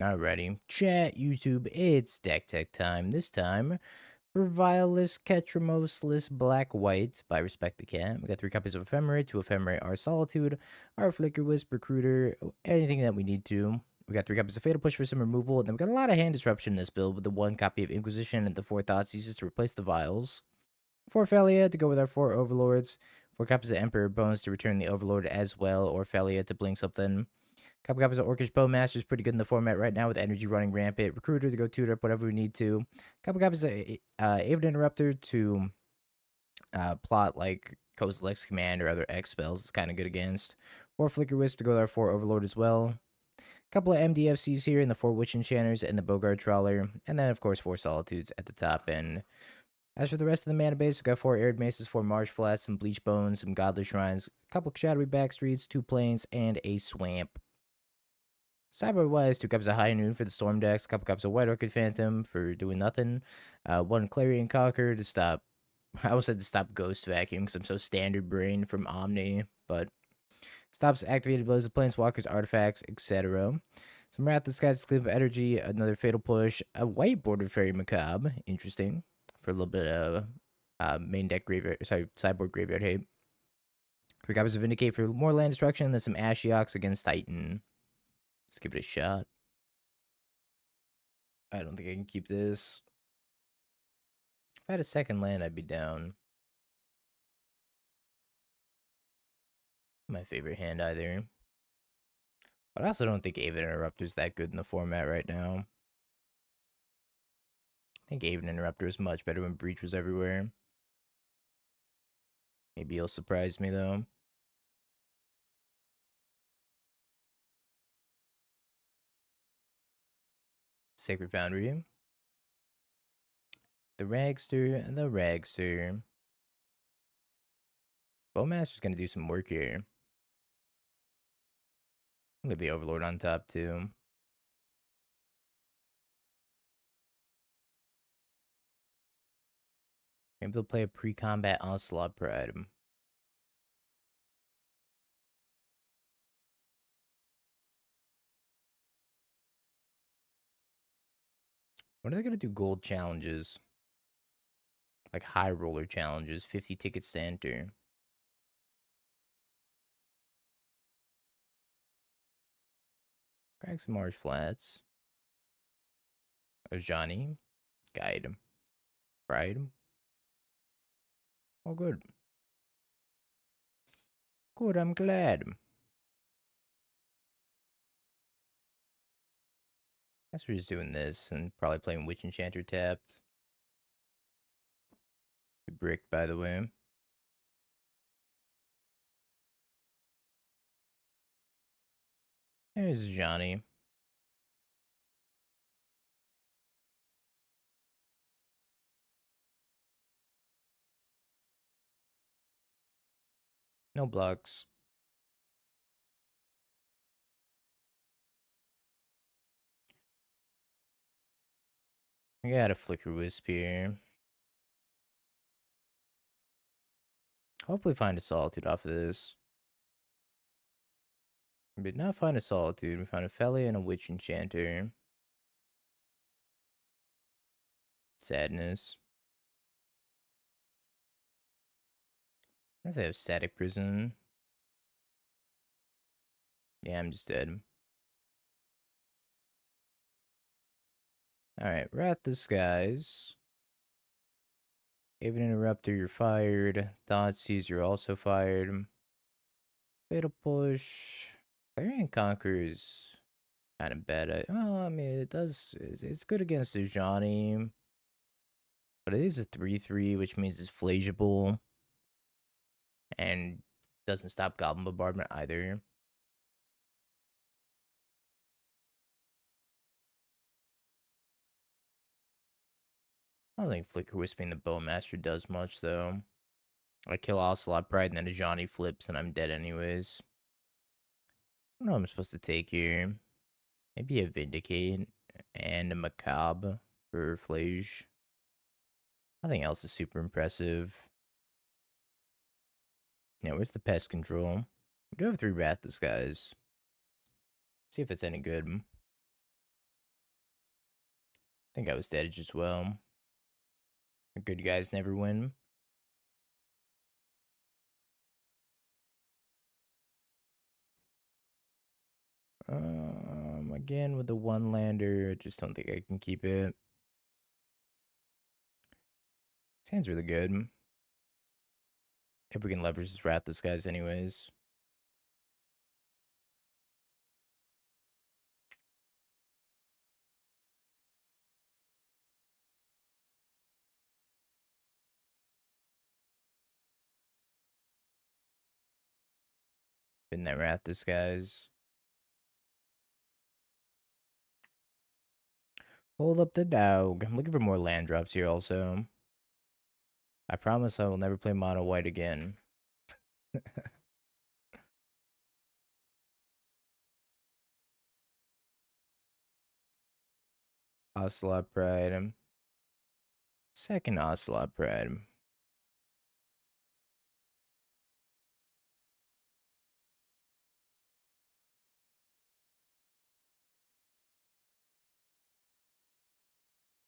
Alrighty, chat, YouTube, it's deck tech time. This time for Violus, Ketrimoseless, Black White by Respect the Cat. We got 3 copies of Ephemerate, 2 Ephemerate, our Solitude, our Flickerwisp, Recruiter, anything that we need to. We got 3 copies of Fatal Push for some removal, and then we got a lot of hand disruption in this build with the 1 copy of Inquisition and the 4 Thoughtseizes to replace the Vials. 4 Phelia to go with our 4 Overlords, 4 copies of Emperor Bones to return the Overlord as well, or Phelia to blink something. Couple copies of Orcish Bowmasters, pretty good in the format right now with energy running rampant. Recruiter to go tutor up whatever we need to. Couple copies of Aven Interrupter to plot like Kozilek's command or other X spells. It's kind of good against. 4 Flickerwisp to go with our 4 Overlord as well. Couple of MDFCs here in the 4 Witch Enchanters and the Boggart Trawler. And then, of course, 4 Solitudes at the top end. As for the rest of the mana base, we've got 4 Arid Mesas, 4 Marsh Flats, some Bleachbone, some Godless Shrines, a couple Shadowy Backstreets, 2 Plains, and a Swamp. Sideboard wise, 2 cups of High Noon for the Storm decks, a couple cups of White Orchid Phantom for doing nothing, 1 Clarion Conqueror to stop. I almost said to stop Ghost Vacuum because I'm so standard brain from Omni, but stops activated abilities of Planeswalkers, artifacts, etc. Some Wrath Disguise Clip of Energy, another Fatal Push, a white border Faerie Macabre, interesting, for a little bit of main deck graveyard, sorry, sideboard graveyard hate. 3 copies of Vindicate for more land destruction, and then some Ashioks against Titan. Let's give it a shot. I don't think I can keep this. If I had a second land, I'd be down. My favorite hand either. But I also don't think Aven Interrupter is that good in the format right now. I think Aven Interrupter is much better when Breach was everywhere. Maybe he'll surprise me though. Sacred Foundry. The Ragster and the Ragster. Bowmaster's gonna do some work here. Leave the Overlord on top too. Maybe they'll play a pre-combat Onslaught Pride. When are they gonna do gold challenges? Like high roller challenges, 50 tickets to enter. Crack some Marsh Flats. Johnny. Guide. Pride. Oh, good. Good, I'm glad. Guess we're just doing this and probably playing Witch Enchanter tapped. Bricked, by the way. There's Johnny. No blocks. I got a Flickerwisp here. Hopefully find a Solitude off of this. We did not find a Solitude. We found a Phelia and a Witch Enchanter. Sadness. I wonder if they have Static Prison. Yeah, I'm just dead. Alright, Wrath Disguise. Aven Interrupter, you're fired. Thoughtseize, you're also fired. Fatal Push. Clarion Conqueror is kind of bad. Well, I mean, it's good against the Johnny. But it is a 3/3, which means it's flageable. And doesn't stop Goblin Bombardment either. I don't think Flicker Wisping the Bowmaster does much, though. I kill Ocelot Pride and then a Johnny flips and I'm dead anyways. I don't know what I'm supposed to take here. Maybe a Vindicate and a Macabre for Flage. Nothing else is super impressive. Yeah, where's the pest control? We do have 3 Wrath Disguise. See if it's any good. think I was dead as well. The good guys never win. Again with the one lander, I just don't think I can keep it. This hand's really good. If we can leverage this Wrath Disguise anyways. In that Wrath Disguise. Hold up the dog. I'm looking for more land drops here also. I promise I will never play mono white again. Ocelot Pride. Second Ocelot Pride.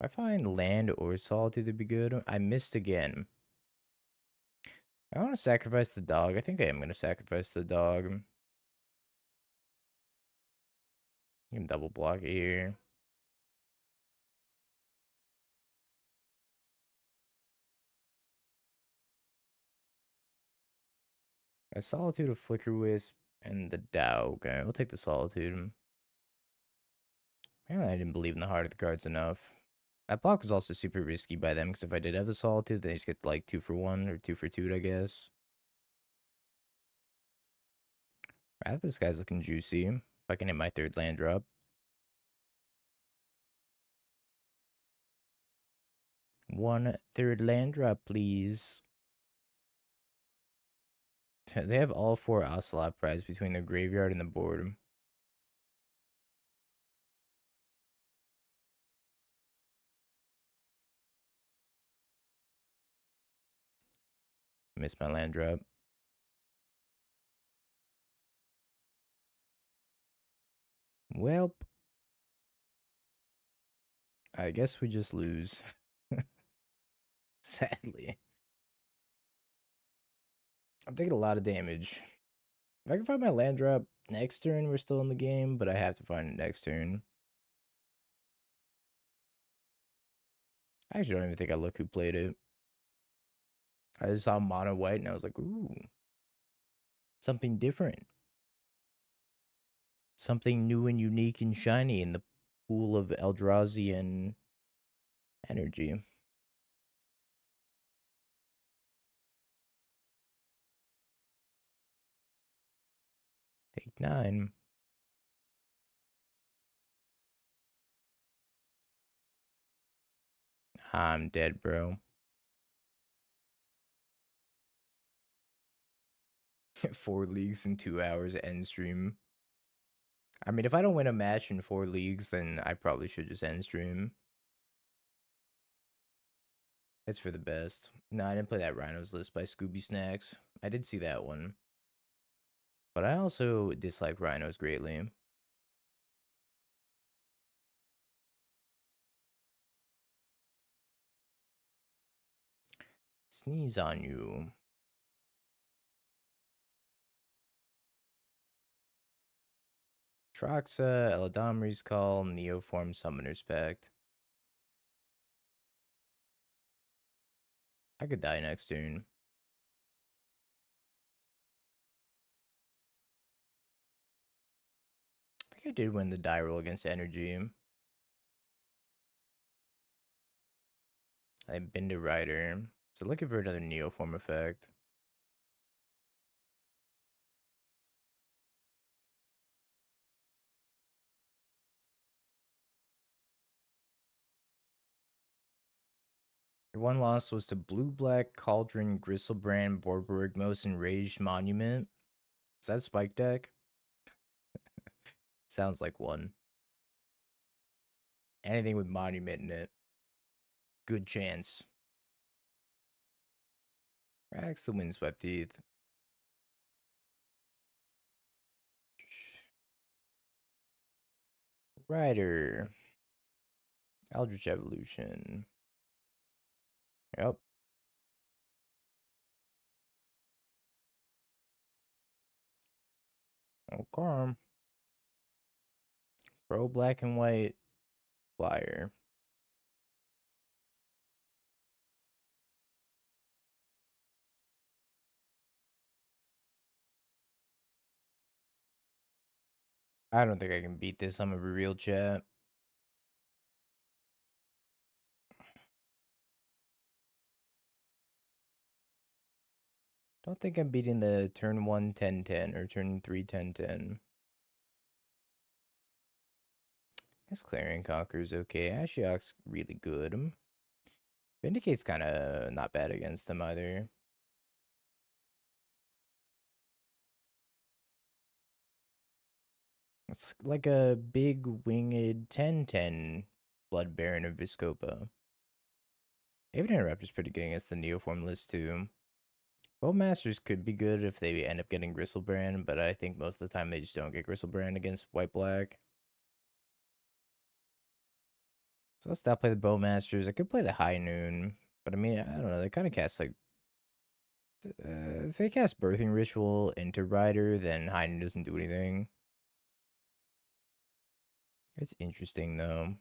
If I find land or solitude to be good, I missed again. I want to sacrifice the dog. I think I am going to sacrifice the dog. You can double block it here. A Solitude, a Flickerwisp, and the dog. Okay, we'll take the Solitude. Apparently I didn't believe in the heart of the cards enough. That block was also super risky by them, because if I did have the Solitude, they just get like 2 for 1, or 2 for 2, I guess. This guy's looking juicy. If I can hit my third land drop. One third land drop, please. They have all 4 Ocelot Prize between the graveyard and the board. Missed my land drop. Welp. I guess we just lose. Sadly. I'm taking a lot of damage. If I can find my land drop next turn, we're still in the game, but I have to find it next turn. I actually don't even think I look who played it. I just saw mono white and I was like, ooh. Something different. Something new and unique and shiny in the pool of Eldrazian energy. Take 9. I'm dead, bro. 4 leagues in 2 hours end stream. I mean, if I don't win a match in 4 leagues, then I probably should just end stream. It's for the best. No, I didn't play that Rhinos list by Scooby Snacks. I did see that one. But I also dislike Rhinos greatly. Sneeze on you. Troxa, Eladamri's Call, Neoform Summoner's Pact. I could die next turn. I think I did win the die roll against Energy. I've been to Rider. So looking for another Neoform effect. Your one loss was to Blue-Black, Cauldron, Gristlebrand, Borborygmos, and Raged Monument. Is that Spike deck? Sounds like one. Anything with Monument in it. Good chance. Cracks the Windswept Teeth. Rider. Eldritch Evolution. Yep. Okay. Pro black and white flyer. I don't think I can beat this. I'm a real chat. Don't think I'm beating the turn 1 10-10 or turn 3 10-10. Guess Clarion Conqueror is okay. Ashiok's really good. Vindicate's kind of not bad against them either. It's like a big winged 10-10 Blood Baron of Viscopa. Aven Interrupter's pretty good against the Neoform list too. Bowmasters could be good if they end up getting Gristlebrand, but I think most of the time they just don't get Gristlebrand against white-black. So I'll stop play the Bowmasters. I could play the High Noon, but I mean, I don't know. They kind of cast like if they cast Birthing Ritual into Rider, then High Noon doesn't do anything. It's interesting though.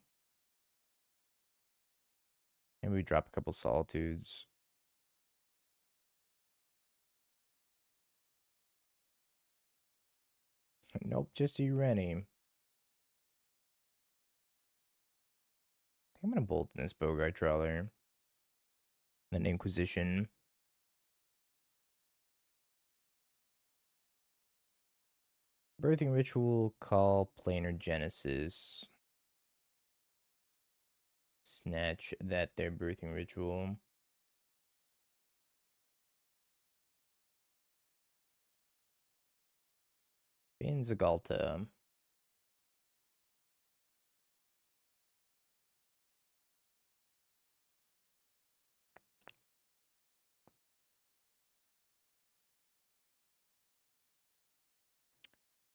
Maybe we drop a couple Solitudes. Nope, just you, Rennie. I think I'm gonna bolt in this Boggart Trawler. Then Inquisition. Birthing Ritual, call Planar Genesis. Snatch that their Birthing Ritual. Bane Zagalta.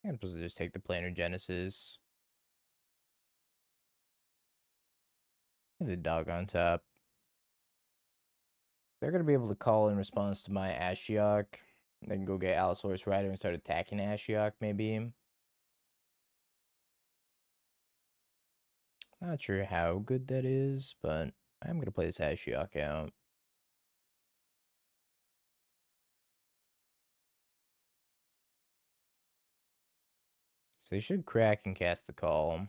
I'm supposed to just take the Planar Genesis. The dog on top. They're going to be able to call in response to my Ashiok. They can go get Allosaurus Rider and start attacking Ashiok, maybe. Not sure how good that is, but I'm going to play this Ashiok out. So they should crack and cast the call.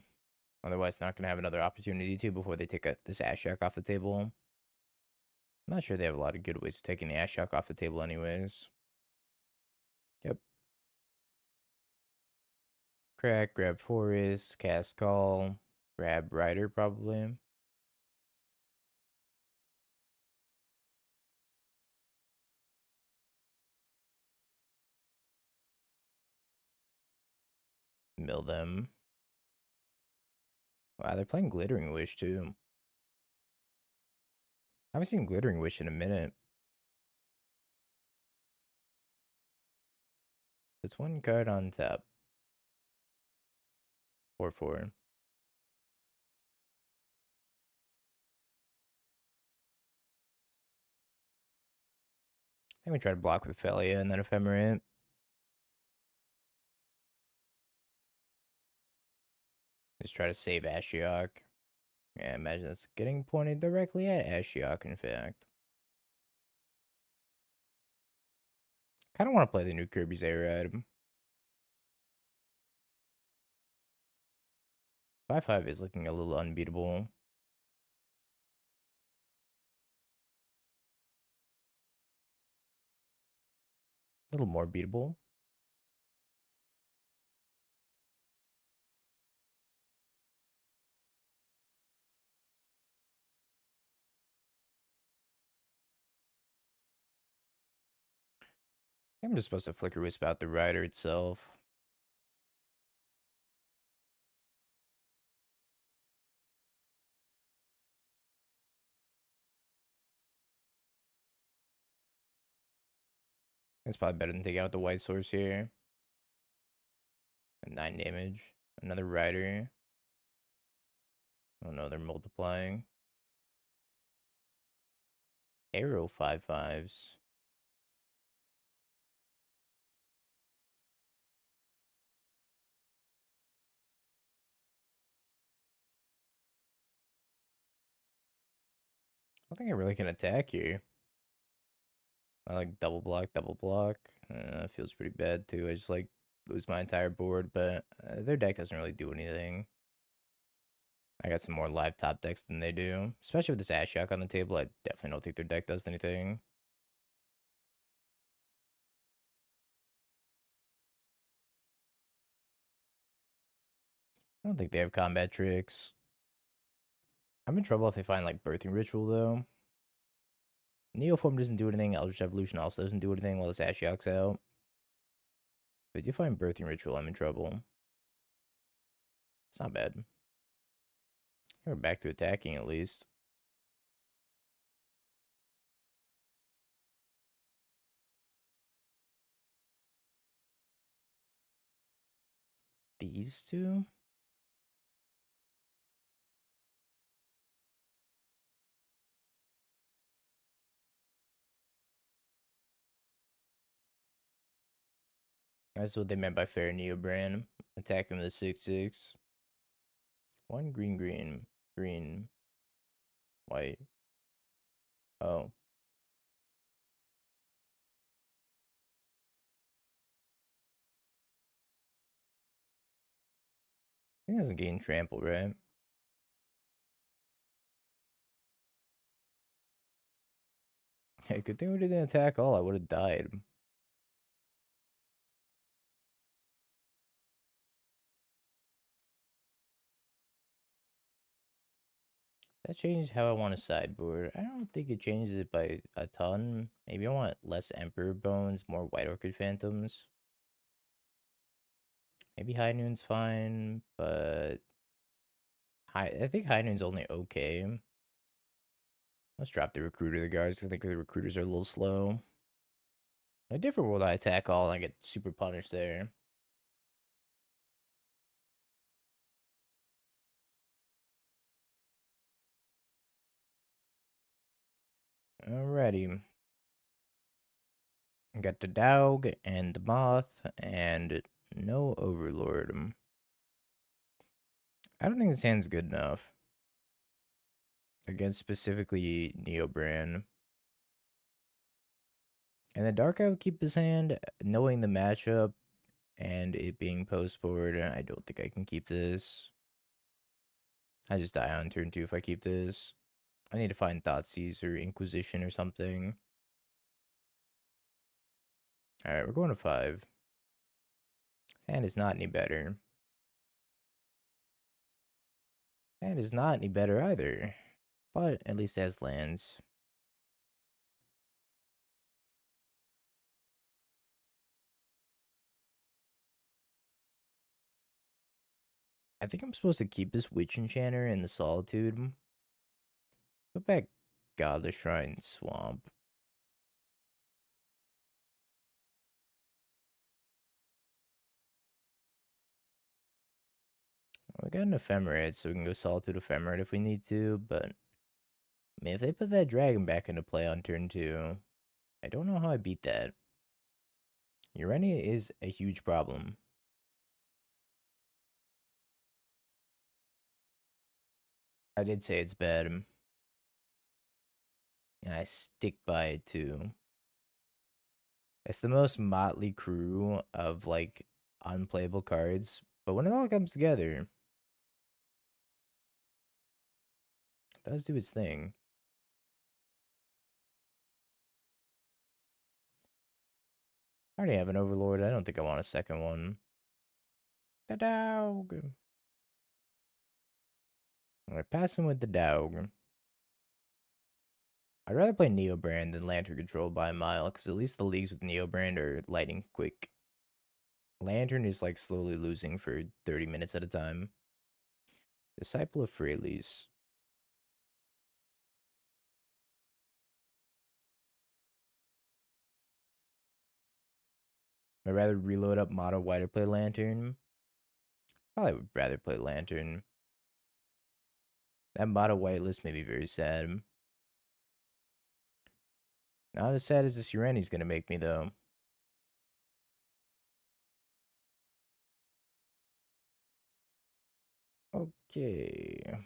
Otherwise, they're not going to have another opportunity to before they take this Ashiok off the table. I'm not sure they have a lot of good ways of taking the Ashiok off the table anyways. Yep. Crack, grab Forest, cast Call, grab Rider probably. Mill them. Wow, they're playing Glittering Wish too. I haven't seen Glittering Wish in a minute. It's one card on tap. 4/4. I think we try to block with Phelia and then Ephemerate. Just try to save Ashiok. Yeah, imagine that's getting pointed directly at Ashiok, in fact. Kind of want to play the new Kirby's Air item. 5/5 is looking a little unbeatable. A little more beatable. I'm just supposed to Flickerwisp out the Rider itself. It's probably better than taking out the white source here. 9 damage. Another Rider. Oh no, they're multiplying. Arrow 5/5s. I think I really can attack here. I like double block, double block. Feels pretty bad too. I just like lose my entire board, but their deck doesn't really do anything. I got some more live top decks than they do. Especially with this Ashiok on the table, I definitely don't think their deck does anything. I don't think they have combat tricks. I'm in trouble if they find like Birthing Ritual though. Neoform doesn't do anything. Eldritch Evolution also doesn't do anything while this Ashiok's out. But if you find Birthing Ritual, I'm in trouble. It's not bad. We're back to attacking at least. These two? That's what they meant by fair Neobrand. Attack him with a 6/6. One green, green, green, white. Oh. He doesn't gain trample, right? Hey, good thing we didn't attack all. I would have died. That changed how I want a sideboard. I don't think it changes it by a ton. Maybe I want less Emperor Bones, more White Orchid Phantoms. Maybe High Noon's fine, but I think High Noon's only okay. Let's drop the Recruiter, the guards. I think the Recruiters are a little slow. In a different world, I attack all and I get super punished there. Alrighty. Got the Dog and the Moth and no Overlord. I don't think this hand's good enough against specifically Neobrand. And the Dark, I would keep this hand, knowing the matchup and it being post board. I don't think I can keep this. I just die on turn 2 if I keep this. I need to find Thoughtseize or Inquisition or something. Alright, we're going to 5. This hand is not any better. Hand is not any better either. But at least it has lands. I think I'm supposed to keep this Witch Enchanter in the Solitude. Put back Godless Shrine Swamp. We got an Ephemerate, so we can go Solitude Ephemerate if we need to, but I mean, if they put that dragon back into play on turn 2, I don't know how I beat that. Urania is a huge problem. I did say it's bad. And I stick by it too. It's the most motley crew of like unplayable cards. But when it all comes together, it does do its thing. I already have an Overlord. I don't think I want a second one. The dog. Alright, passing with the dog. I'd rather play Neobrand than Lantern Control by a mile, because at least the leagues with Neobrand are lightning quick. Lantern is like slowly losing for 30 minutes at a time. Disciple of Freyles. I'd rather reload up Mono White or play Lantern. Probably would rather play Lantern. That mono white list may be very sad. Not as sad as this Urani's gonna make me, though. Okay.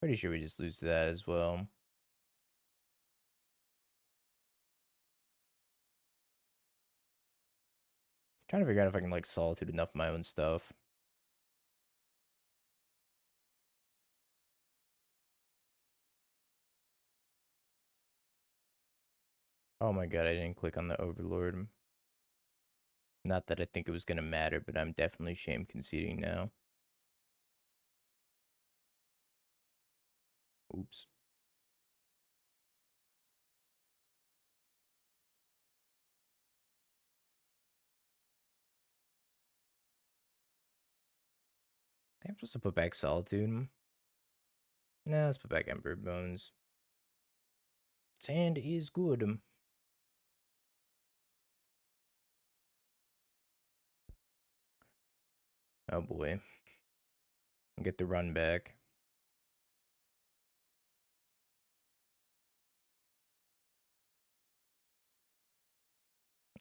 Pretty sure we just lose to that as well. Trying to figure out if I can, like, Solitude enough of my own stuff. Oh my god, I didn't click on the Overlord. Not that I think it was gonna matter, but I'm definitely shame conceding now. Oops. I'm supposed to put back Solitude. Nah, let's put back Emperor Bones. Sand is good. Oh boy. Get the run back.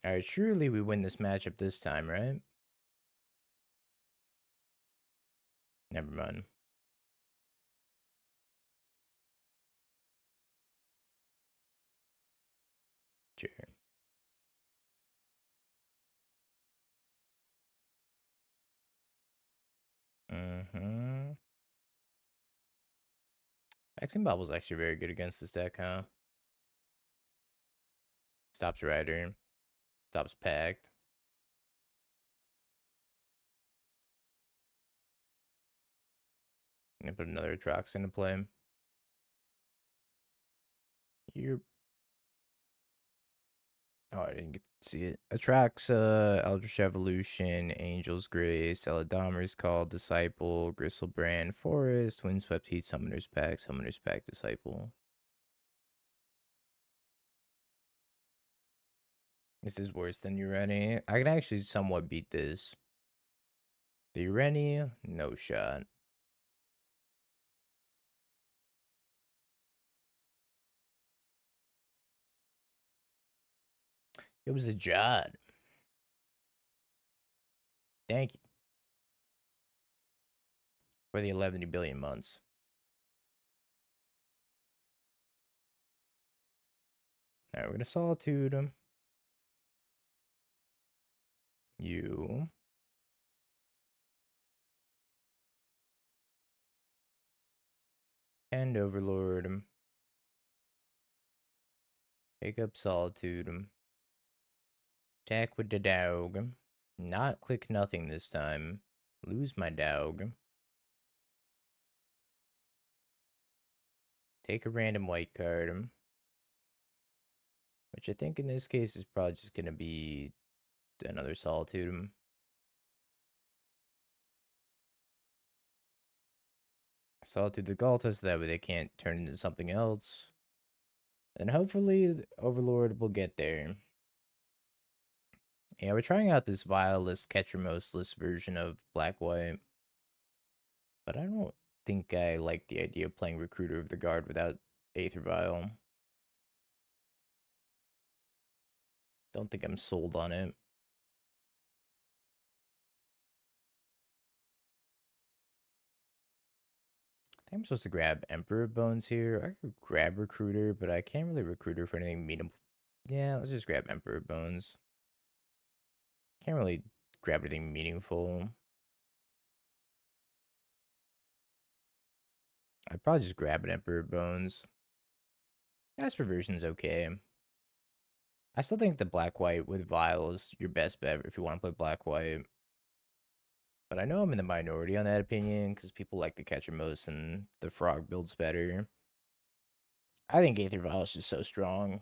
Alright, surely we win this matchup this time, right? Never mind. Sure. Vaccine Bobble's actually very good against this deck, huh? Stops Rider. Stops Pact. And put another Atrox into play. You're... Oh, I didn't get to see it. Atrox, Eldritch Evolution, Angel's Grace, Eladamar's Call, Disciple, Gristlebrand, Forest, Windswept Heat, Summoner's Pact, Disciple. This is worse than Ureni. I can actually somewhat beat this. The Ureni, no shot. It was a Jod. Thank you. For the 11 billion months. Alright, we're gonna Solitude him. You. And Overlord him. Pick up Solitude him. Attack with the dog. Not click nothing this time. Lose my dog. Take a random white card. Which I think in this case is probably just gonna be another Solitude. Solitude the Galta so that way they can't turn into something else. And hopefully the Overlord will get there. Yeah, we're trying out this Vialless, Ketramostless version of Black-White. But I don't think I like the idea of playing Recruiter of the Guard without Aether Vial. Don't think I'm sold on it. I think I'm supposed to grab Emperor Bones here. I could grab Recruiter, but I can't really Recruiter for anything meaningful. Yeah, let's just grab Emperor Bones. Can't really grab anything meaningful. I'd probably just grab an Emperor Bones. Asper version's okay. I still think the Black-White with Vial is your best bet if you want to play Black-White. But I know I'm in the minority on that opinion because people like the Catcher most and the Frog builds better. I think Aether Vial is just so strong.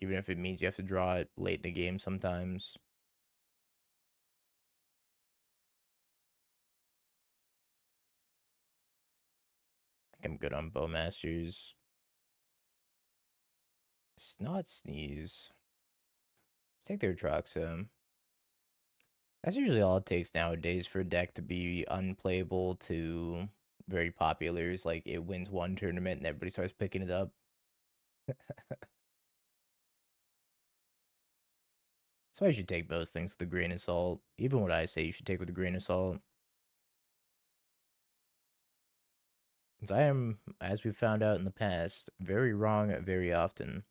Even if it means you have to draw it late in the game sometimes. I think I'm good on Bowmasters. Snot Sneeze. Let's take their Atroxa. That's usually all it takes nowadays for a deck to be unplayable to very popular. Is like it wins one tournament and everybody starts picking it up. That's why you should take most things with a grain of salt. Even what I say you should take with a grain of salt. Because I am, as we found out in the past, very wrong very often.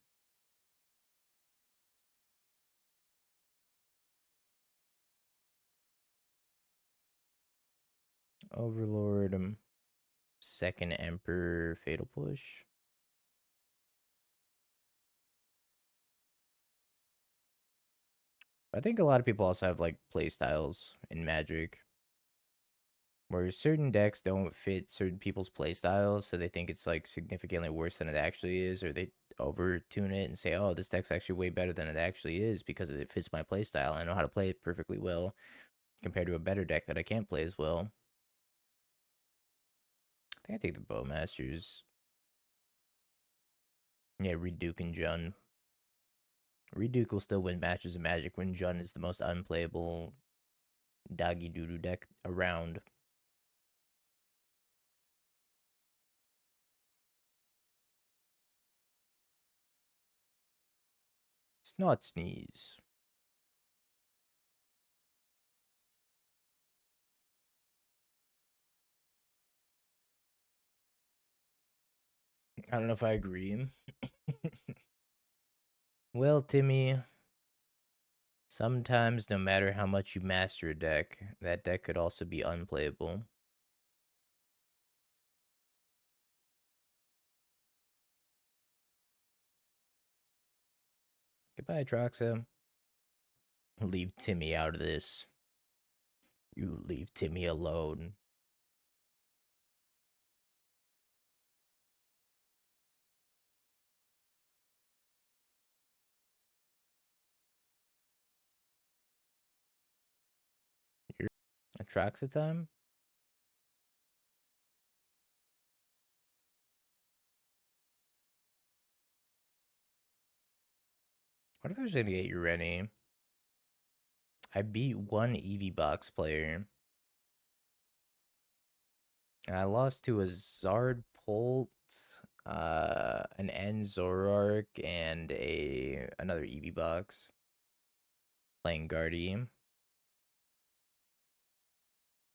Overlord, second Emperor, Fatal Push. I think a lot of people also have like play styles in Magic where certain decks don't fit certain people's play styles, so they think it's like significantly worse than it actually is, or they over tune it and say, "Oh, this deck's actually way better than it actually is because it fits my play style. I know how to play it perfectly well compared to a better deck that I can't play as well." I think I take the Bowmasters. Yeah, Reduke and Jun. Reduke will still win matches of Magic when Jun is the most unplayable doggy doo-doo deck around. Snot Sneeze. I don't know if I agree. Well, Timmy, sometimes no matter how much you master a deck, that deck could also be unplayable. Goodbye, Troxa. Leave Timmy out of this. You leave Timmy alone. You're a Troxa time? What if I was gonna get you ready? I beat one EV box player. And I lost to a Zard Polt, an N Zoroark, and another EV box. Playing Guardian.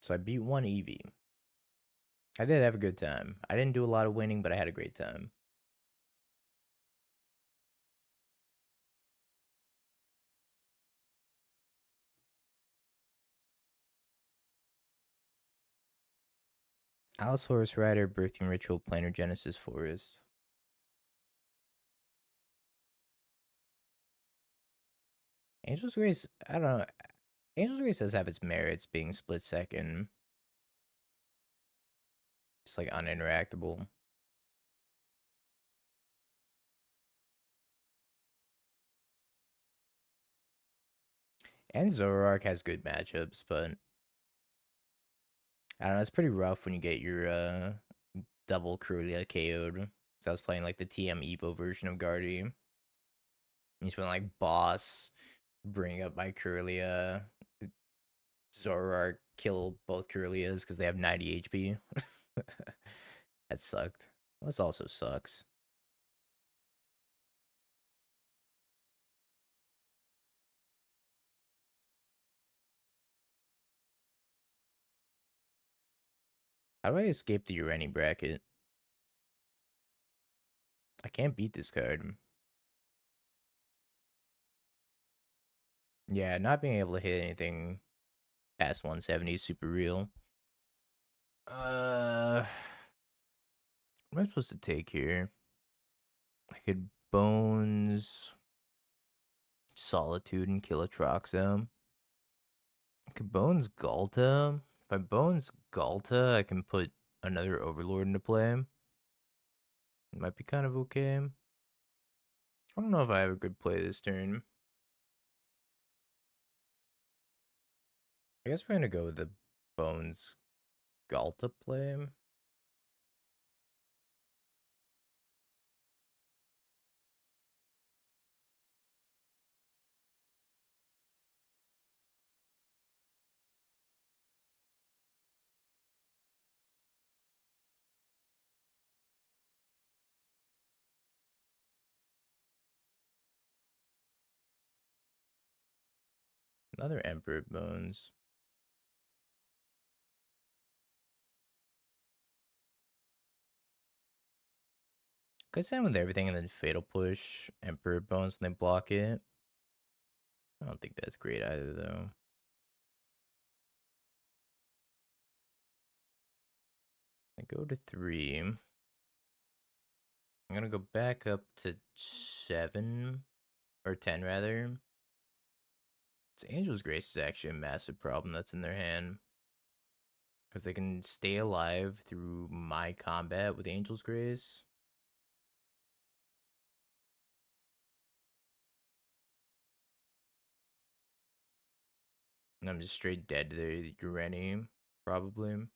So I beat one EV. I did have a good time. I didn't do a lot of winning, but I had a great time. Alice Horse Rider, Birthing Ritual, Planar Genesis Forest. Angel's Grace, I don't know. Angel's Grace does have its merits being split second. It's like uninteractable. And Zoroark has good matchups, but I don't know. It's pretty rough when you get your double Corellia KO'd. So I was playing like the TM Evo version of Guardian. You just went like boss, bring up my Corellia, Zoroark, kill both Corellias because they have 90 HP. That sucked. This also sucks. How do I escape the Urani bracket? I can't beat this card. Yeah, not being able to hit anything past 170 is super real. What am I supposed to take here? I could Bones, Solitude, and kill a Troxa. I could Bones Galta. If I Bones Galta, I can put another Overlord into play. It might be kind of okay. I don't know if I have a good play this turn. I guess we're gonna go with the Bones Galta play. Another Emperor Bones. Could send with everything and then Fatal Push, Emperor Bones when they block it. I don't think that's great either, though. I go to 3. I'm gonna go back up to 7 or 10 rather. It's Angel's Grace is actually a massive problem that's in their hand because they can stay alive through my combat with Angel's Grace. And I'm just straight dead to the Urani, probably.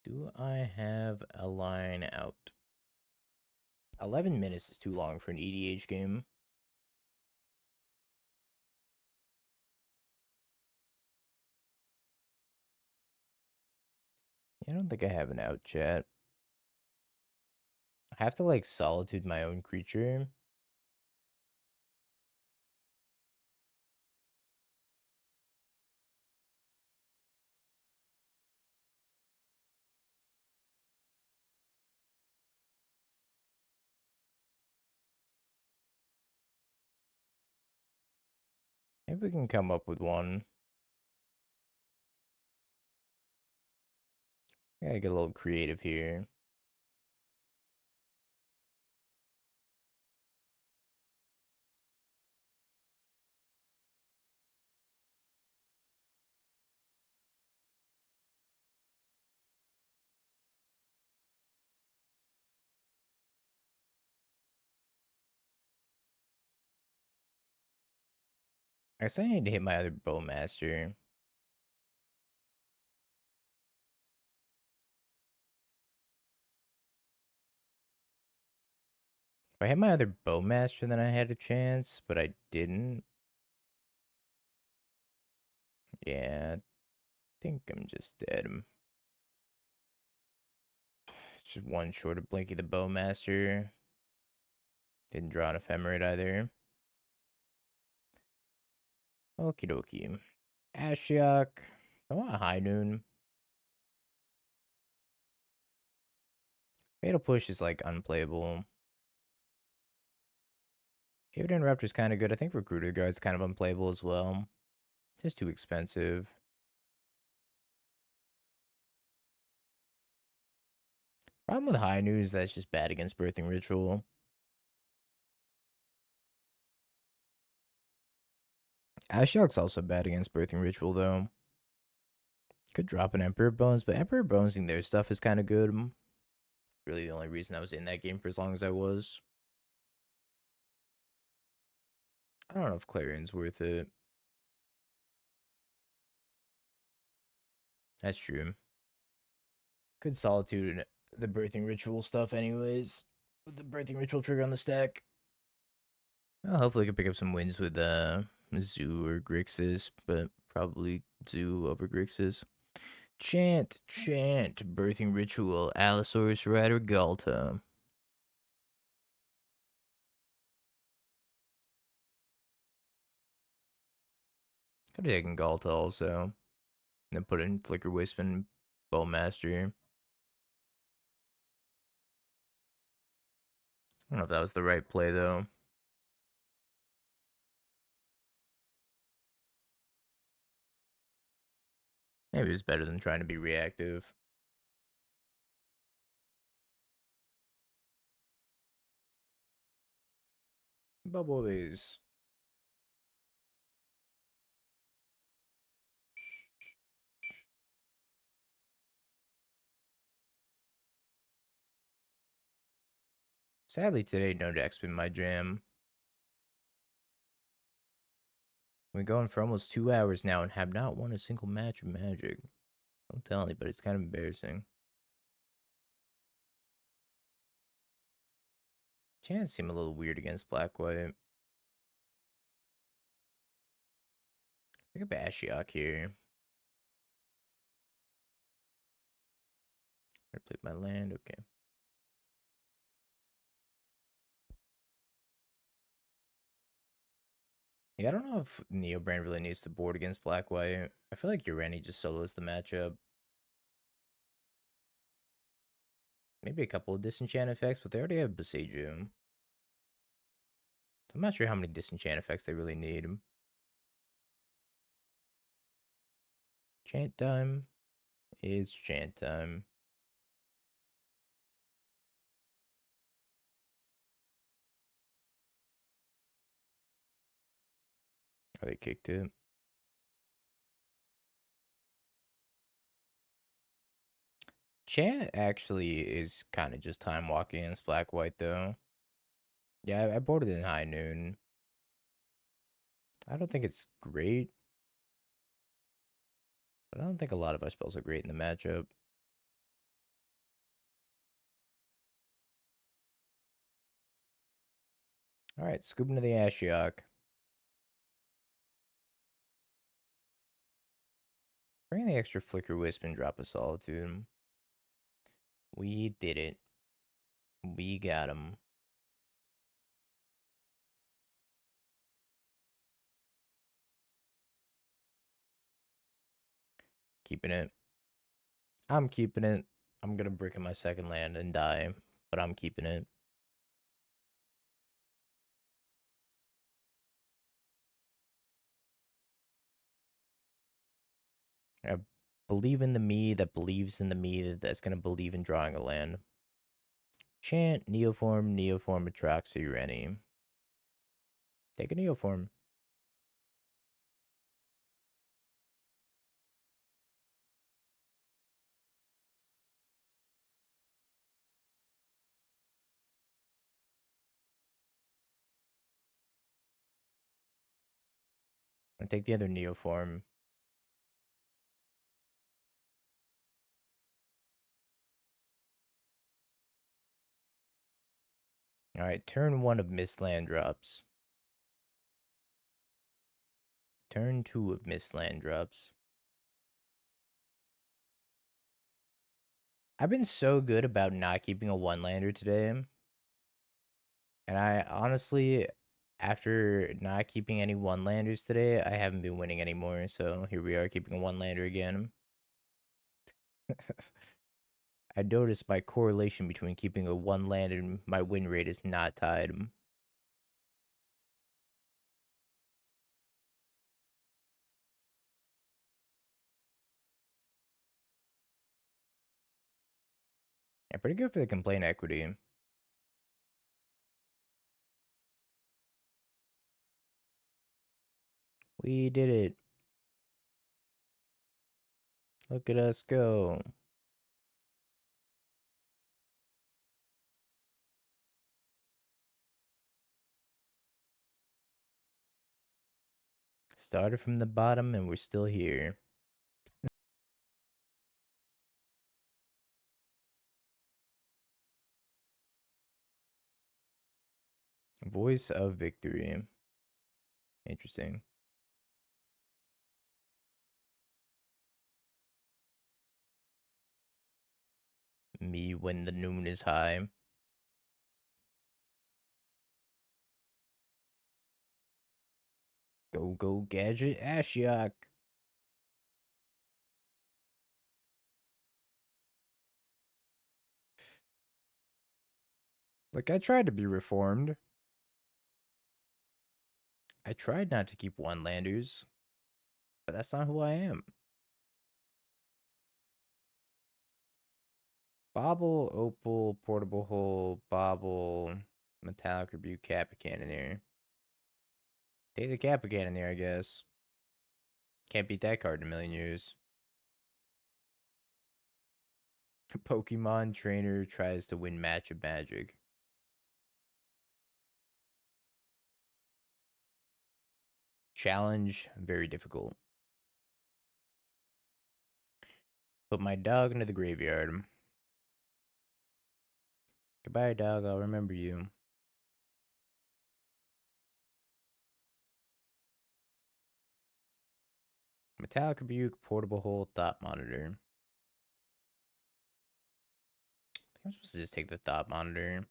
Do I have a line out? 11 minutes is too long for an EDH game. I don't think I have an out, chat. I have to, like, Solitude my own creature. Maybe we can come up with one. I gotta get a little creative here. I guess I need to hit my other Bowmaster. If I had my other Bowmaster, then I had a chance, but I didn't. Yeah, I think I'm just dead. Just one short of Blinky the Bowmaster. Didn't draw an Ephemerate either. Okie dokie. Ashiok. I want a High Noon. Fatal Push is like unplayable. Arid Interrupter is kind of good. I think Recruiter Guard's kind of unplayable as well. Just too expensive. Problem with High Noon is that it's just bad against Birthing Ritual. Ashiok's also bad against Birthing Ritual, though. Could drop an Emperor Bones, but Emperor Bonesing their stuff is kind of good. Really the only reason I was in that game for as long as I was. I don't know if Clarion's worth it. That's true. Could Solitude the Birthing Ritual stuff anyways. With the Birthing Ritual trigger on the stack. Well, hopefully I can pick up some wins with Zoo or Grixis, but probably Zoo over Grixis. Chant, Birthing Ritual, Allosaurus Rider, Galta. Could have taken Galta also. And then put in Flickerwisp and Bowmaster. I don't know if that was the right play though. Maybe it's better than trying to be reactive. Bubbles. Sadly today, no deck's been my jam. We're going for almost 2 hours now and have not won a single match of Magic. Don't tell anybody, it's kind of embarrassing. Chance seem a little weird against Black-White. Pick up Ashiok here. I played my land, okay. Yeah, I don't know if Neobrand really needs to board against Black-White. I feel like Urani just solos the matchup. Maybe a couple of disenchant effects, but they already have Boseiju. So I'm not sure how many disenchant effects they really need. Chant time. It's chant time. Oh, they kicked it. Chant actually is kind of just time walking against Black-White, though. Yeah, I boarded in high noon. I don't think it's great, but I don't think a lot of our spells are great in the matchup. All right, scoop into the Ashiok. Bring the extra Flickerwisp and drop a Solitude. We did it. We got him. Keeping it. I'm keeping it. I'm gonna brick in my second land and die, but I'm keeping it. I believe in the me that believes in the me that's gonna believe in drawing a land. Chant, Neoform, Neoform, Atraxa, Urani. Take a Neoform. And take the other Neoform. Alright, turn 1 of Mist Land drops. Turn 2 of Mist Land drops. I've been so good about not keeping a 1-lander today. And I honestly, after not keeping any 1-landers today, I haven't been winning anymore. So here we are keeping a 1-lander again. I noticed my correlation between keeping a 1-land and my win rate is not tied. Yeah, pretty good for the complaint equity. We did it. Look at us go. Started from the bottom and we're still here. Voice of victory. Interesting. Me when the noon is high. Go, go, gadget, Ashiok. Like, I tried to be reformed. I tried not to keep 1-landers, but that's not who I am. Bobble, Opal, Portable Hole, Bobble, Metallic Rebuke, Kappa Cannoneer. Take the Kappa Cannoneer, I guess. Can't beat that card in a million years. Pokemon trainer tries to win match of magic. Challenge, very difficult. Put my dog into the graveyard. Goodbye, dog. I'll remember you. Metallic Rebuke, Portable Hole, Thought Monitor. I think I'm supposed to just take the Thought Monitor.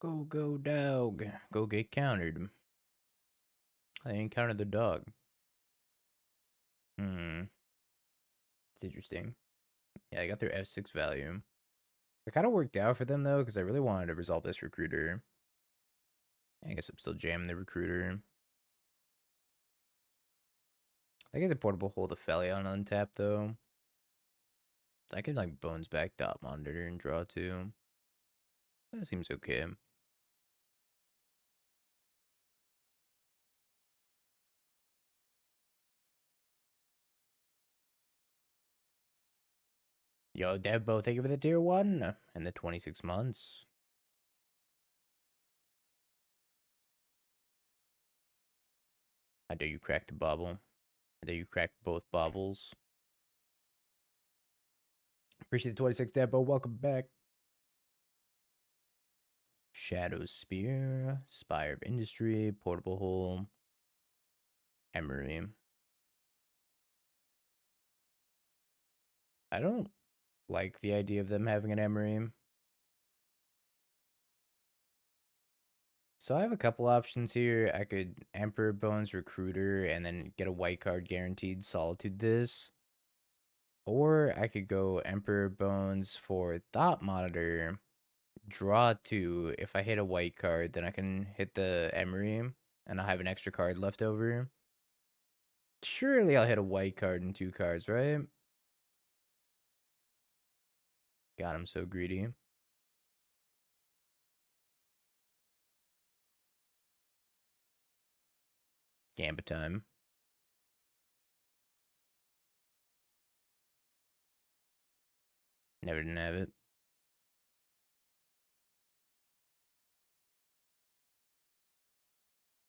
Go, dog. Go get countered. I encountered the dog. It's interesting. Yeah, I got their F6 value. It kind of worked out for them, though, because I really wanted to resolve this recruiter. I guess I'm still jamming the recruiter. I get the portable hold the Phelia on untap, though. I could, like, bones back dot monitor and draw, too. That seems okay. Yo, Devbo, thank you for the tier 1 and the 26 months. I dare you crack the bubble. I dare you crack both bubbles. Appreciate the 26 Devbo. Welcome back. Shadow Spear, Spire of Industry, Portable Hole, Emery. I don't like the idea of them having an Emery. So I have a couple options here. I could Emperor Bones Recruiter and then get a white card guaranteed Solitude this. Or I could go Emperor Bones for Thought Monitor, draw 2. If I hit a white card, then I can hit the Emery and I'll have an extra card left over. Surely I'll hit a white card and 2 cards, right? God, I'm so greedy. Gambit time. Never didn't have it.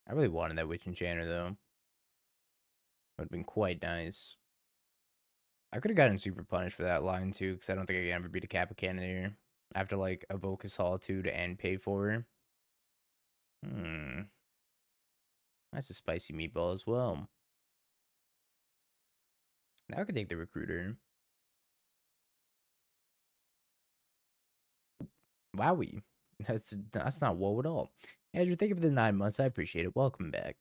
I really wanted that Witch Enchanter, though. Would have been quite nice. I could have gotten super punished for that line, too, because I don't think I can ever beat a Kappa Cannoneer after, like, evoke a Solitude and pay for her. That's a spicy meatball as well. Now I could take the Recruiter. Wowie. That's not woe at all. Andrew, thank you for the 9 months. I appreciate it. Welcome back.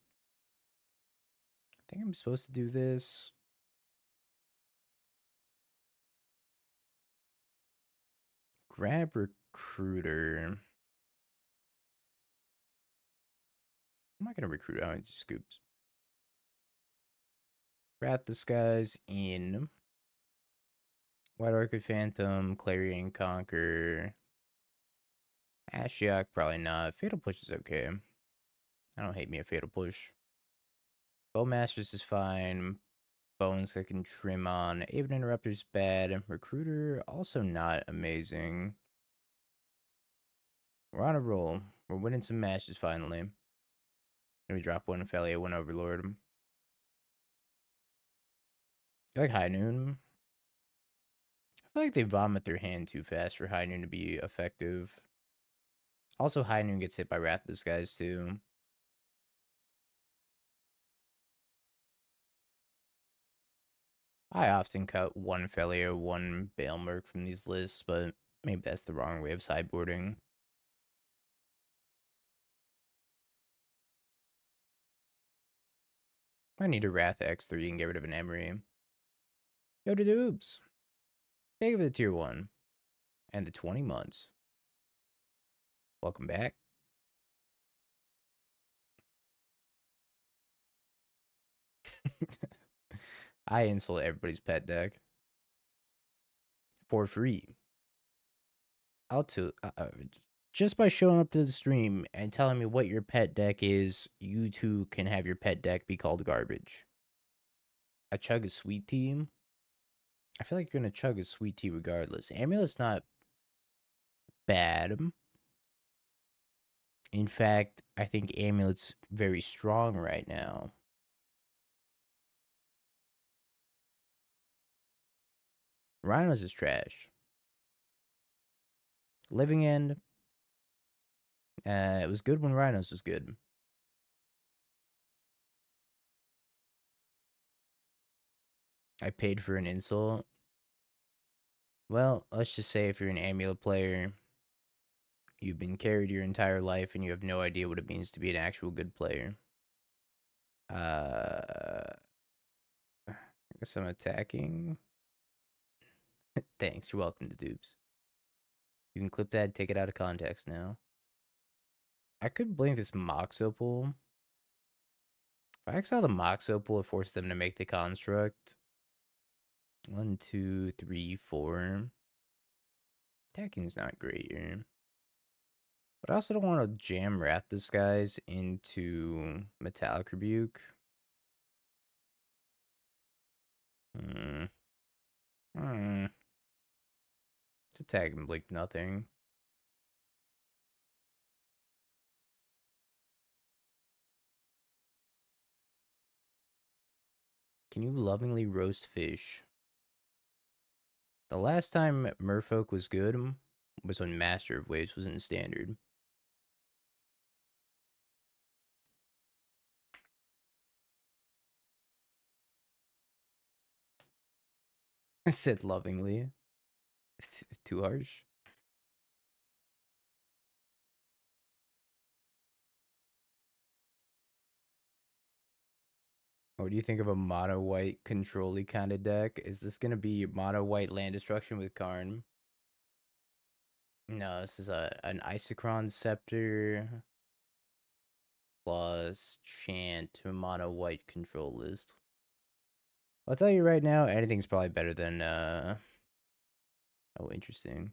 I think I'm supposed to do this. Grab Recruiter. I'm not going to recruit out into scoops. Wrap this guy's in. White Orchid Phantom, Clarion Conqueror. Ashiok, probably not. Fatal Push is okay. I don't hate me a Fatal Push. Bowmasters is fine. Bones I can trim on. Aven Interrupter's bad. Recruiter, also not amazing. We're on a roll. We're winning some matches finally. Let me drop one Phelia, one Overlord. I like High Noon. I feel like they vomit their hand too fast for High Noon to be effective. Also, High Noon gets hit by Wrath Disguise too. I often cut one Phelia, one Balemurk from these lists, but maybe that's the wrong way of sideboarding. I need a Wrath X3 and get rid of an Emery. Yo to the oops. Thank you for the tier 1 and the 20 months. Welcome back. I insult everybody's pet deck for free. Just by showing up to the stream and telling me what your pet deck is, you too can have your pet deck be called garbage. I chug a sweet tea. I feel like you're gonna chug a sweet tea regardless. Amulet's not bad. In fact, I think Amulet's very strong right now. Rhinos is trash. Living End. It was good when Rhinos was good. I paid for an insult. Well, let's just say if you're an Amulet player, You've been carried your entire life and you have no idea what it means to be an actual good player. I guess I'm attacking. Thanks, you're welcome to dupes. You can clip that, take it out of context now. I could blink this Mox Opal. If I exile the Mox Opal, it forces them to make the construct. 1, 2, 3, 4. Attacking's not great here. But I also don't want to jam Wrath Disguise into Metallic Rebuke. Let's attack and blink nothing. Can you lovingly roast fish? The last time Merfolk was good was when Master of Waves was in Standard. I said lovingly. Too harsh. What do you think of a mono white control-y kind of deck? Is this gonna be mono white land destruction with Karn? No, this is an Isochron Scepter plus Chant mono white control list. I'll tell you right now, anything's probably better than oh, interesting.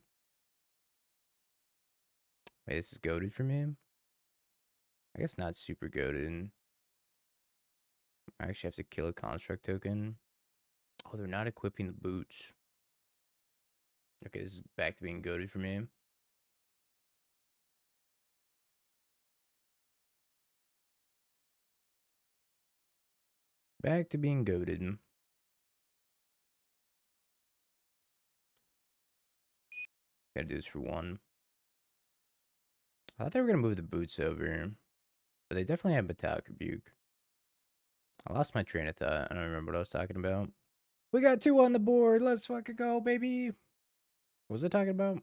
Wait, this is goated for me? I guess not super goated. I actually have to kill a construct token. Oh, they're not equipping the boots. Okay, this is back to being goated for me. Back to being goated. Gotta do this for one. I thought they were gonna move the boots over, but they definitely have Metallic Rebuke. I lost my train of thought. I don't remember what I was talking about. We got 2 on the board. Let's fucking go, baby. What was I talking about?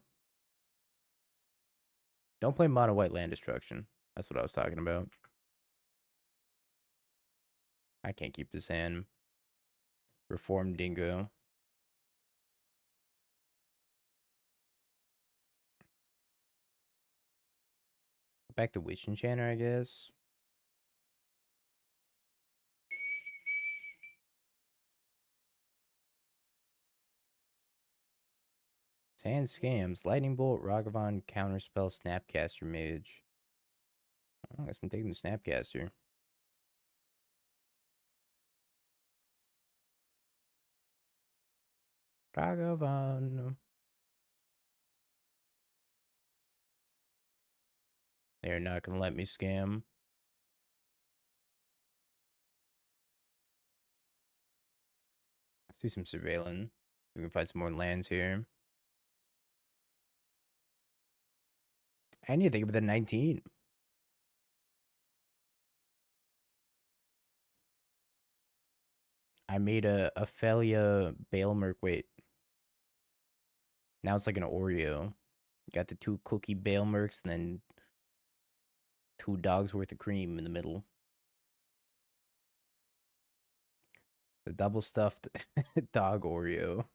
Don't play mono white land destruction. That's what I was talking about. I can't keep this hand. Reformed Dingo. Back to Witch Enchanter, I guess. Sand Scams. Lightning Bolt, Ragavan, Counterspell, Snapcaster, Mage. Oh, I guess I'm taking the Snapcaster. Ragavan. They're not gonna let me scam. Let's do some surveillance. We can find some more lands here. I need to think of the 19. I made a Phelia Balemurk. Wait. Now it's like an Oreo. Got the 2 cookie Balemurks and then 2 dogs worth of cream in the middle. The double stuffed dog Oreo.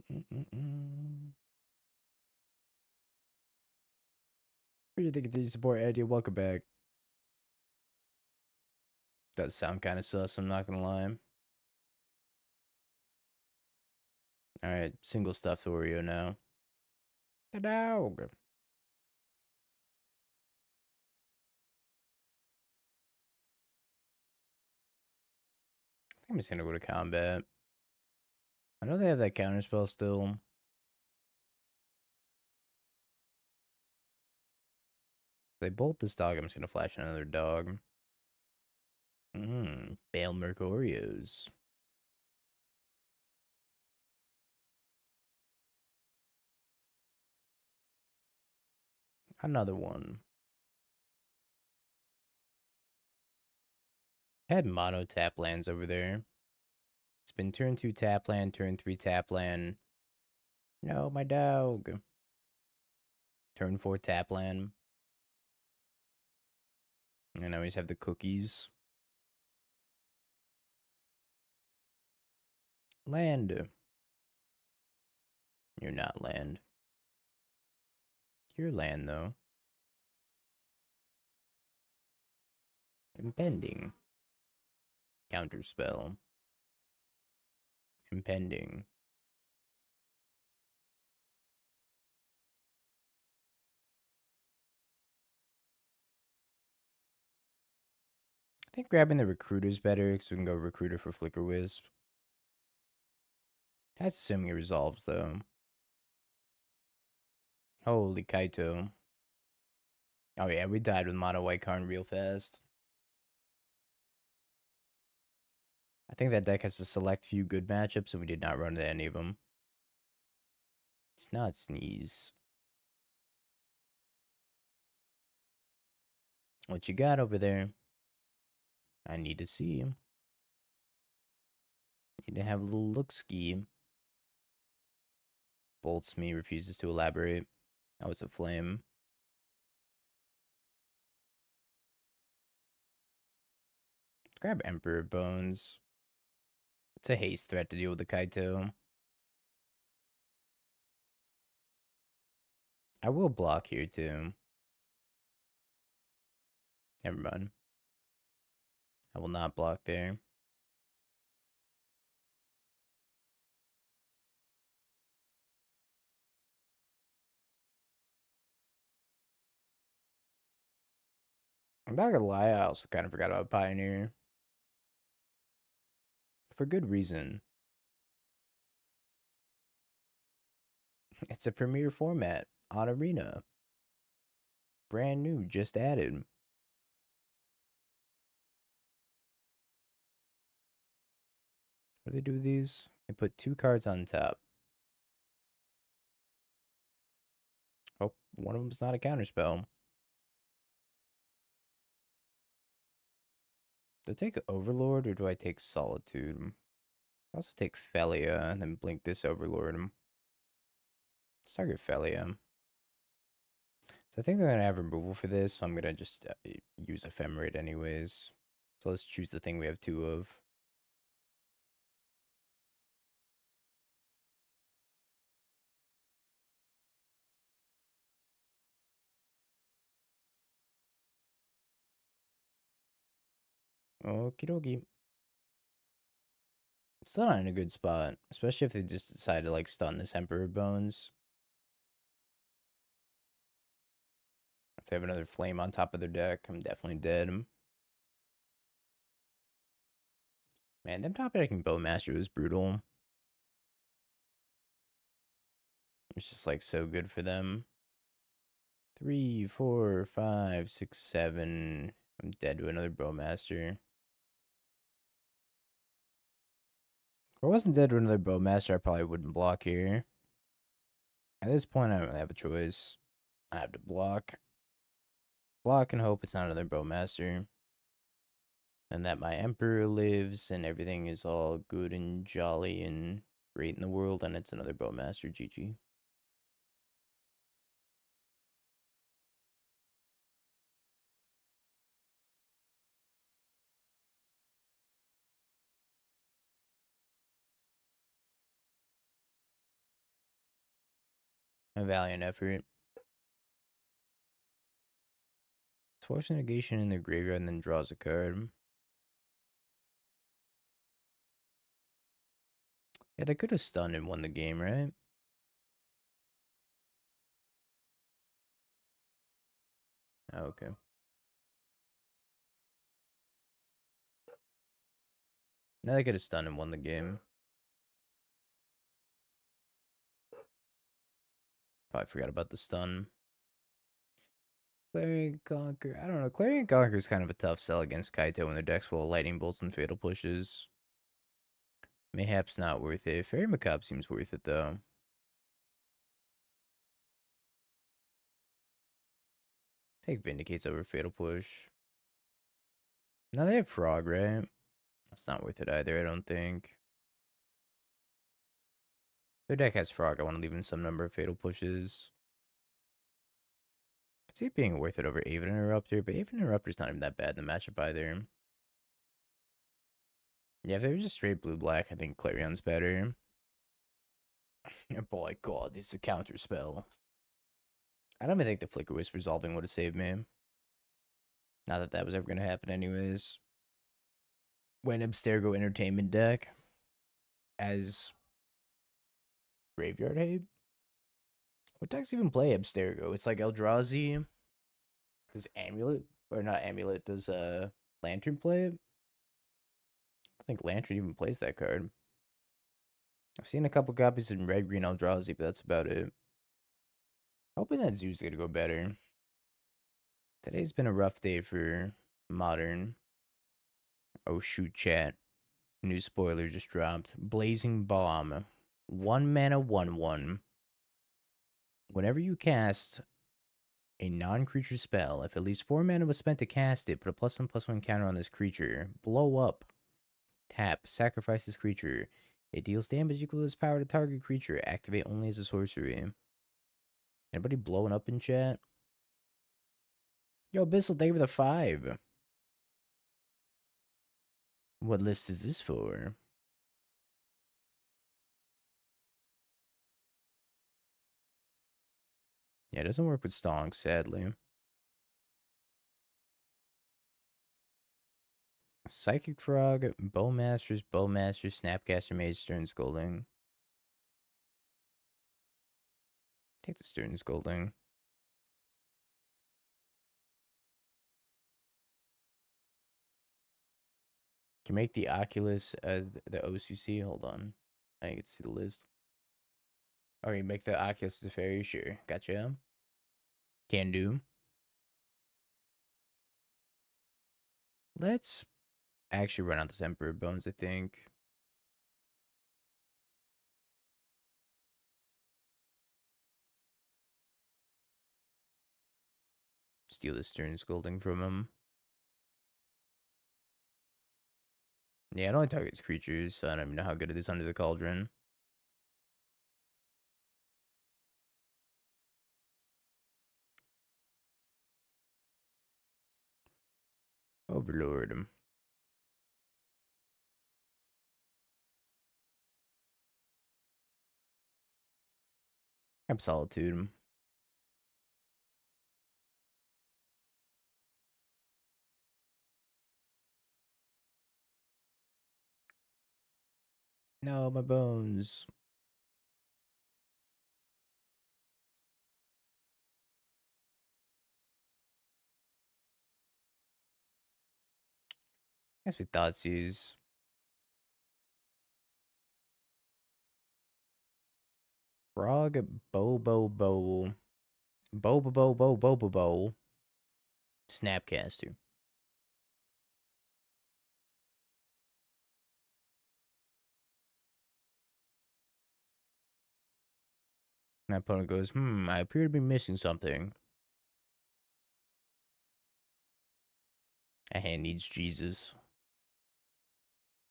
What do you think of the support idea? Welcome back. Does sound kind of sus, I'm not gonna lie. Alright, single stuffed Oreo now. The dog. I think I'm just gonna go to combat. I know they have that counterspell still. They bolt this dog, I'm just gonna flash another dog. Balemurk Oreos. Another one. I had mono tap lands over there. It's been turn 2 tap land, turn 3 tap land. No, my dog. Turn 4 tap land. And I always have the cookies. Land. You're not land. You're land, though. Impending. Counterspell. Impending. I think grabbing the recruiter's better, because we can go recruiter for Flickerwisp. That's assuming it resolves, though. Holy Kaito. Oh yeah, we died with mono white Karn real fast. I think that deck has a select few good matchups, and we did not run into any of them. It's not sneeze. What you got over there? I need to see him. Need to have a little look-ski. Bolts me, refuses to elaborate. That was a flame. Grab Emperor Bones. It's a haste threat to deal with the Kaito. I will block here too. Never mind. I will not block there. I'm not gonna lie, I also kind of forgot about Pioneer. For good reason. It's a premier format on Arena. Brand new, just added. What do they do with these? They put 2 cards on top. Oh, one of them's not a counterspell. Do I take Overlord or do I take Solitude? I also take Phelia and then blink this Overlord. Let's target Phelia. So I think they're going to have removal for this, so I'm going to just use Ephemerate anyways. So let's choose the thing we have 2 of. Okie dokie. Still not in a good spot, especially if they just decide to like stun this Emperor Bones. If they have another flame on top of their deck, I'm definitely dead. Man, them top decking Bowmaster was brutal. It's just like so good for them. 3, 4, 5, 6, 7. I'm dead to another Bowmaster. If I wasn't dead to another Bowmaster, I probably wouldn't block here. At this point, I don't really have a choice. I have to block. Block and hope it's not another Bowmaster. And that my Emperor lives and everything is all good and jolly and great in the world, and it's another Bowmaster. GG. A valiant effort. Force negation in the graveyard and then draws a card. Yeah, they could have stunned and won the game, right? Oh, okay. Now they could have stunned and won the game. Probably forgot about the stun. Clarion Conqueror. I don't know. Clarion Conqueror is kind of a tough sell against Kaito when their deck's full of lightning bolts and fatal pushes. Mayhap's not worth it. Faerie Macabre seems worth it, though. Take Vindicates over fatal push. Now they have Frog, right? That's not worth it either, I don't think. Their deck has Frog. I want to leave in some number of Fatal Pushes. I see it being worth it over Aven Interrupter, but Aven Interrupter's not even that bad in the matchup either. Yeah, if they were just straight blue-black, I think Clarion's better. Boy, God, it's a counter spell. I don't even think the Flickerwisp resolving would have saved me. Not that that was ever going to happen anyways. When Abstergo Entertainment deck as Graveyard Hate? What decks even play Abstergo? It's like Eldrazi. Does Amulet? Or not Amulet, does Lantern play it? I think Lantern even plays that card. I've seen a couple copies in Red Green Eldrazi, but that's about it. Hoping that Zoo's gonna go better. Today's been a rough day for Modern. Oh shoot, chat. New spoiler just dropped. Blazing Bomb. 1 mana 1/1. Whenever you cast a non-creature spell, if at least 4 mana was spent to cast it, put a +1/+1 counter on this creature. Blow up. Tap. Sacrifice this creature. It deals damage equal to its power to target creature. Activate only as a sorcery. Anybody blowing up in chat? Yo, Bissell, thank you for the 5. What list is this for? Yeah, it doesn't work with Stonks, sadly. Psychic Frog, Bowmasters, Snapcaster Mage, Stern Scolding. Take the Stern Scolding. Can make the Oculus the OCC. Hold on. I didn't get to see the list. Oh, you make the Oculus the Fairy? Sure. Gotcha. Can do. Let's actually run out this Emperor Bones, I think. Steal the Stern Scolding from him. Yeah, it only targets creatures, so I don't even know how good it is under the Cauldron. Overlord. I'm Solitude. No, my bones. Guess we Thoughtseize. Frog, Bo. Bo. Snapcaster. My opponent goes, I appear to be missing something. A hand needs Jesus.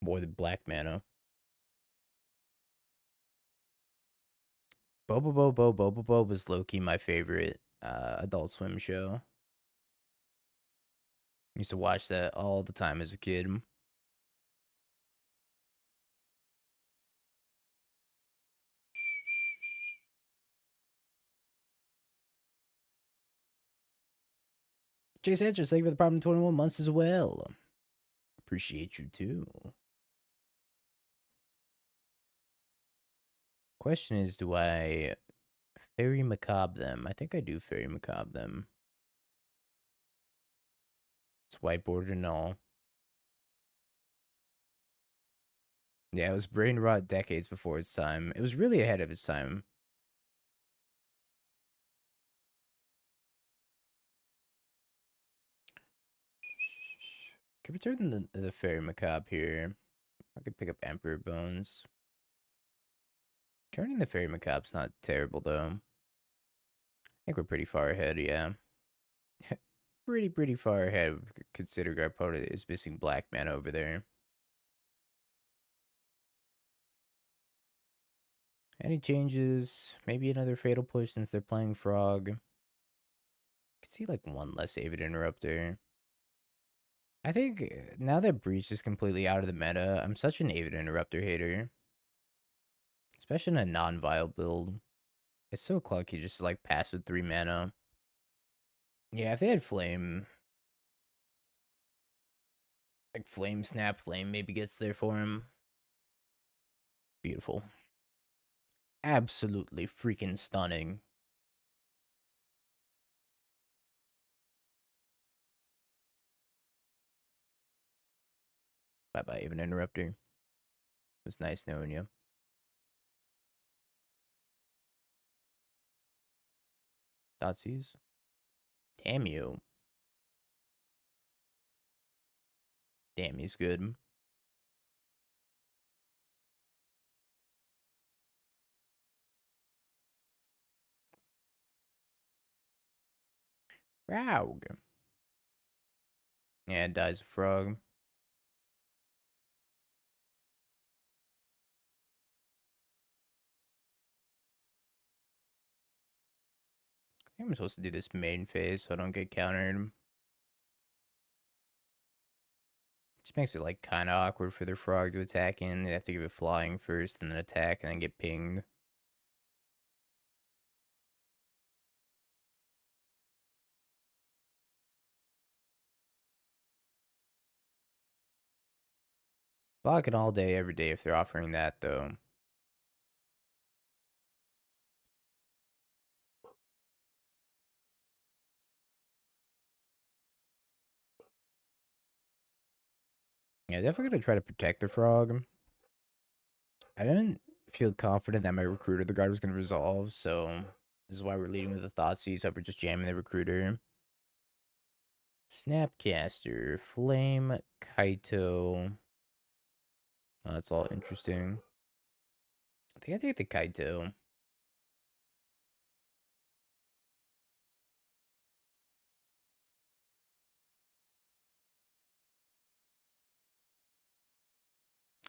More than black mana. Bo was low-key my favorite Adult Swim show. Used to watch that all the time as a kid. Jay Sanchez, thank you for the problem 21 months as well. Appreciate you too. Question is, do I Faerie Macabre them? I think I do Faerie Macabre them. It's whiteboard and all. Yeah, it was brain rot decades before its time. It was really ahead of its time. Could return the Faerie Macabre here. I could pick up Emperor Bones. Turning the Faerie Macabre's not terrible, though. I think we're pretty far ahead, yeah. pretty far ahead, considering our opponent is missing black mana over there. Any changes? Maybe another Fatal Push since they're playing Frog. I could see like one less Avid Interrupter. I think now that Breach is completely out of the meta, I'm such an Avid Interrupter hater. Especially in a non-vial build. It's so clunky just to like pass with 3 mana. Yeah, if they had Flame, like Flame, Snap, Flame maybe gets there for him. Beautiful. Absolutely freaking stunning. Bye-bye, Avid Interrupter. It was nice knowing you. Thoughtseize. Damn you. Damn, he's good. Frog. Yeah, it dies a frog. I think I'm supposed to do this main phase so I don't get countered. Just makes it like kind of awkward for their frog to attack in. They have to give it flying first and then attack and then get pinged. Blocking all day, every day if they're offering that though. Yeah, definitely gonna try to protect the frog. I didn't feel confident that my recruiter, the guard, was gonna resolve, so this is why we're leading with the Thoughtseize over just jamming the recruiter. Snapcaster, Flame, Kaito. Oh, that's all interesting. I think I take the Kaito.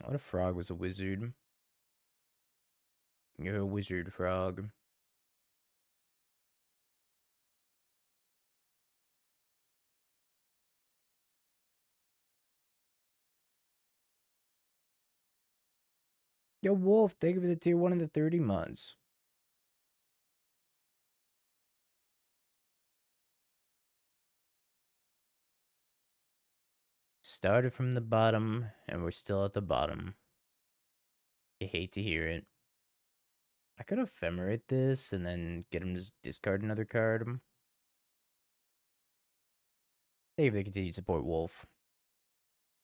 What if Frog was a wizard? You're a wizard, Frog. Yo, Wolf, thank you for the tier 1 in the 30 months. Started from the bottom, and we're still at the bottom. I hate to hear it. I could Ephemerate this and then get him to discard another card. Thank you for the continued support, Wolf.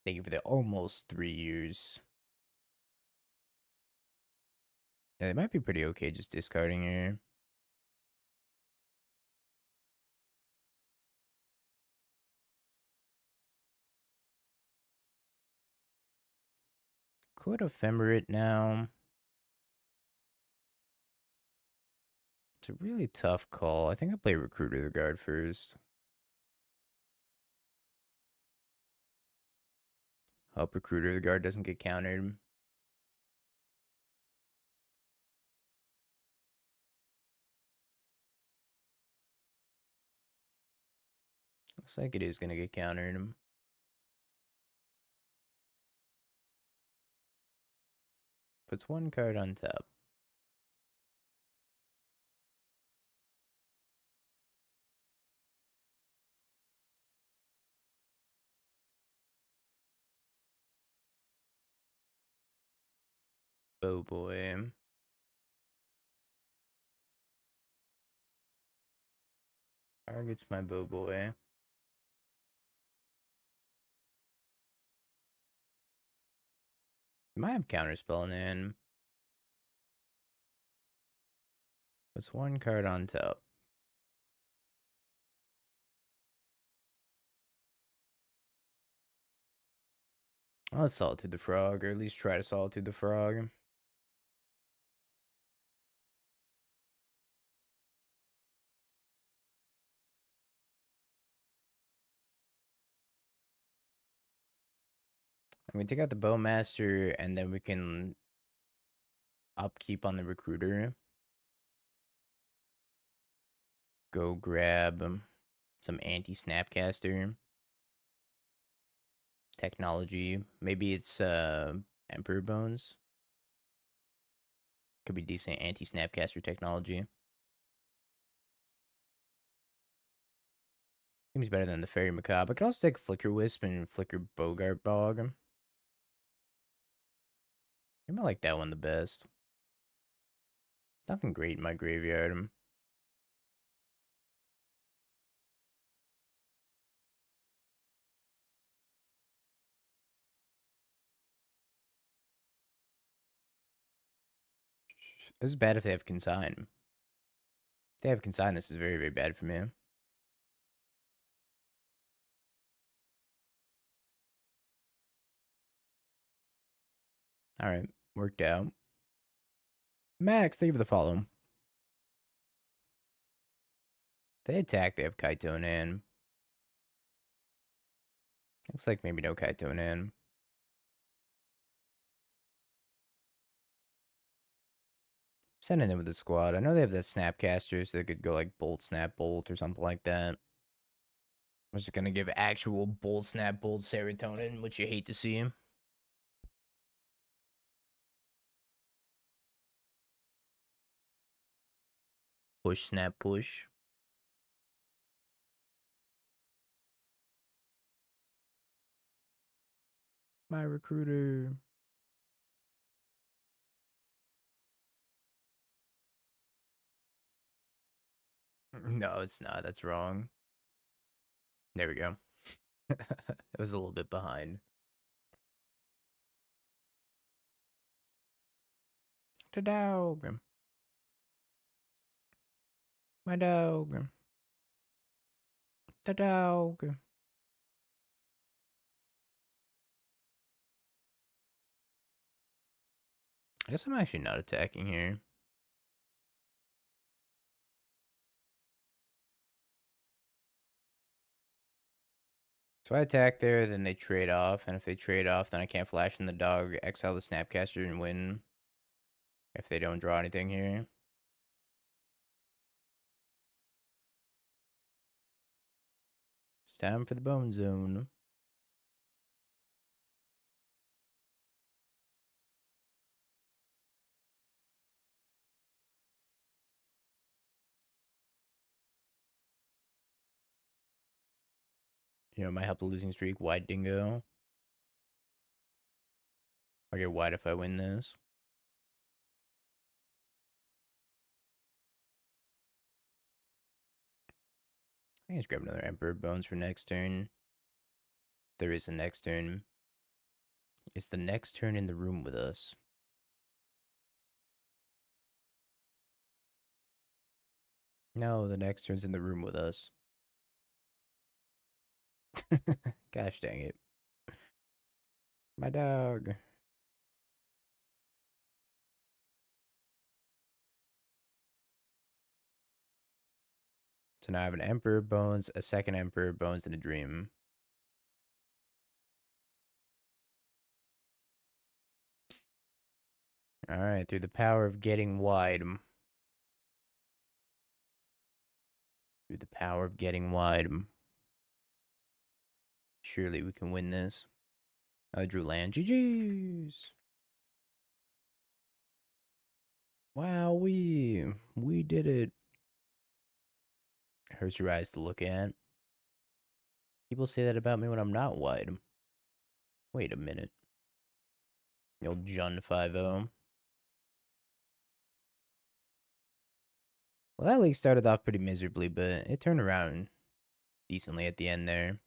Thank you for the almost 3 years. Yeah, they might be pretty okay just discarding here. Could Ephemerate now. It's a really tough call. I think I'll play Recruiter the Guard first. Hope Recruiter the Guard doesn't get countered. Looks like it is going to get countered. Puts 1 card on top. Oh boy. Targets my boy. Might have counterspell in. Puts 1 card on top. I'll Solitude the Frog, or at least try to Solitude the Frog. And we take out the Bowmaster, and then we can upkeep on the recruiter. Go grab some anti-snapcaster technology. Maybe it's Emperor Bones. Could be decent anti-snapcaster technology. Seems better than the Faerie Macabre. I could also take Flickerwisp and Flicker Boggart Bog. Maybe I like that one the best. Nothing great in my graveyard. This is bad if they have Consign. If they have Consign, this is very, very bad for me. Alright, worked out. Max, thank you for the follow. They attack, they have Kaito in. Looks like maybe no Kaito in. Sending in with the squad. I know they have the Snapcasters that could go like Bolt, Snap, Bolt, or something like that. I'm just gonna give actual Bolt, Snap, Bolt Serotonin, which you hate to see. Push, Snap, Push. My recruiter. No, it's not. That's wrong. There we go. It was a little bit behind. The dog. My dog. The dog. I guess I'm actually not attacking here. So I attack there, then they trade off, and if they trade off, then I can't flash in the dog, exile the Snapcaster, and win. If they don't draw anything here. It's time for the Bone Zone. You know, might help the losing streak. Wide Dingo. I'll get wide if I win this. I think I just grab another Emperor Bones for next turn. There is a next turn. Is the next turn in the room with us? No, the next turn's in the room with us. Gosh dang it. My dog. So now I have an Emperor Bones, a second Emperor Bones, and a Dream. Alright, through the power of getting wide. Through the power of getting wide. Surely we can win this. I drew land. GG's. Wow, we did it. Hurts your eyes to look at. People say that about me when I'm not wide. Wait a minute. The old Jun 5-0. Well, that league started off pretty miserably, but it turned around decently at the end there.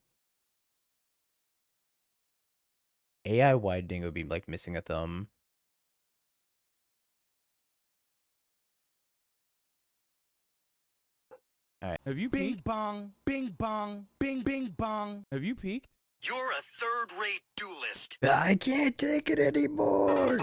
AI wide Dingo be like missing a thumb. Alright. Have you Bing peeked? bong, bing bong, bing bing bong. Have you peeked? You're a third-rate duelist. I can't take it anymore.